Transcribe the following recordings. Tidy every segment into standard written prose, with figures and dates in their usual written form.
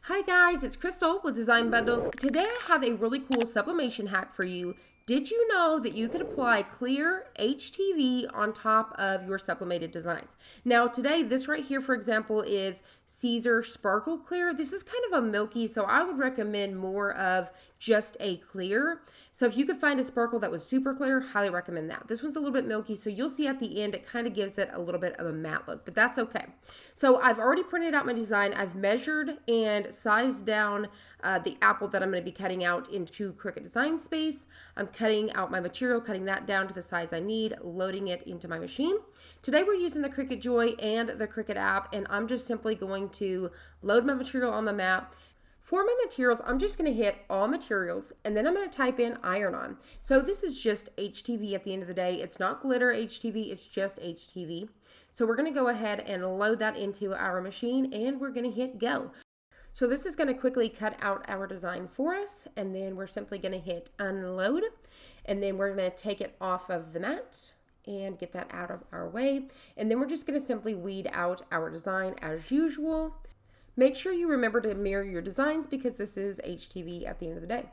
Hi guys, it's Crystal with Design Bundles. Today I have a really cool sublimation hack for you. Did you know that you could apply Clear HTV on top of your sublimated designs? Now today, this right here, for example, is Caesar Sparkle Clear. This is kind of a milky, so I would recommend more of just a clear. So if you could find a sparkle that was super clear, highly recommend that. This one's a little bit milky, so you'll see at the end, it kind of gives it a little bit of a matte look, but that's okay. So I've already printed out my design. I've measured and sized down the apple that I'm going to be cutting out into Cricut Design Space. I'm cutting out my material, cutting that down to the size I need, loading it into my machine. Today we're using the Cricut Joy and the Cricut app, and I'm just simply going to load my material on the map. For my materials, I'm just going to hit all materials, and then I'm going to type in iron on. So this is just HTV at the end of the day. It's not glitter HTV, it's just HTV. So we're going to go ahead and load that into our machine, and we're going to hit go. So this is going to quickly cut out our design for us, and then we're simply going to hit unload, and then we're going to take it off of the mat and get that out of our way. And then we're just going to simply weed out our design as usual. Make sure you remember to mirror your designs because this is HTV at the end of the day.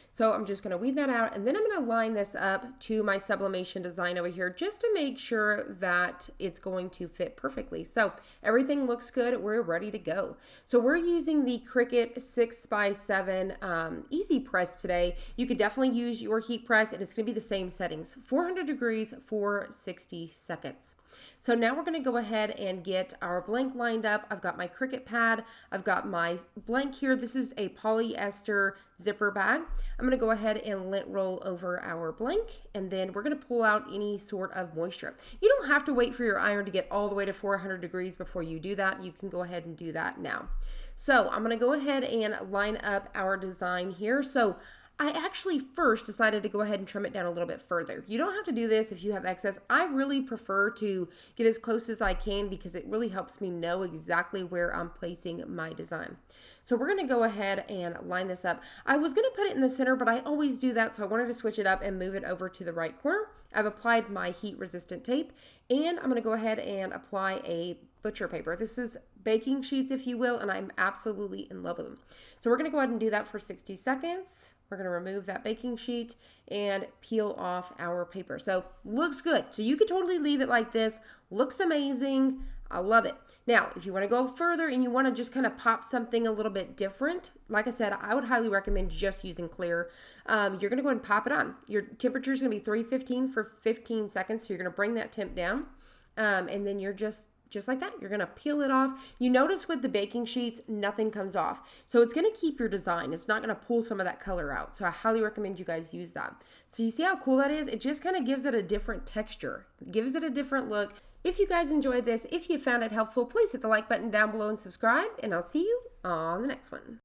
So I'm just going to weed that out, and then I'm going to line this up to my sublimation design over here just to make sure that it's going to fit perfectly. So everything looks good. We're ready to go. So we're using the Cricut 6x7 Easy Press today. You could definitely use your heat press, and it's going to be the same settings, 400 degrees for 60 seconds. So now we're going to go ahead and get our blank lined up. I've got my Cricut pad. I've got my blank here. This is a polyester zipper bag. I'm going to go ahead and lint roll over our blank, and then we're going to pull out any sort of moisture. You don't have to wait for your iron to get all the way to 400 degrees before you do that. You can go ahead and do that now. So I'm going to go ahead and line up our design here. So I actually first decided to go ahead and trim it down a little bit further. You don't have to do this if you have excess. I really prefer to get as close as I can because it really helps me know exactly where I'm placing my design. So we're going to go ahead and line this up. I was going to put it in the center, but I always do that, so I wanted to switch it up and move it over to the right corner. I've applied my heat resistant tape, and I'm going to go ahead and apply a butcher paper. This is baking sheets, if you will, and I'm absolutely in love with them. So we're going to go ahead and do that for 60 seconds. We're going to remove that baking sheet and peel off our paper. So looks good. So you could totally leave it like this. Looks amazing. I love it. Now, if you want to go further and you want to just kind of pop something a little bit different, like I said, I would highly recommend just using clear. You're going to go ahead and pop it on. Your temperature is going to be 315 for 15 seconds. So you're going to bring that temp down, and then you're just like that, you're going to peel it off. You notice with the baking sheets, nothing comes off. So it's going to keep your design. It's not going to pull some of that color out. So I highly recommend you guys use that. So you see how cool that is? It just kind of gives it a different texture. It gives it a different look. If you guys enjoyed this, if you found it helpful, please hit the like button down below and subscribe. And I'll see you on the next one.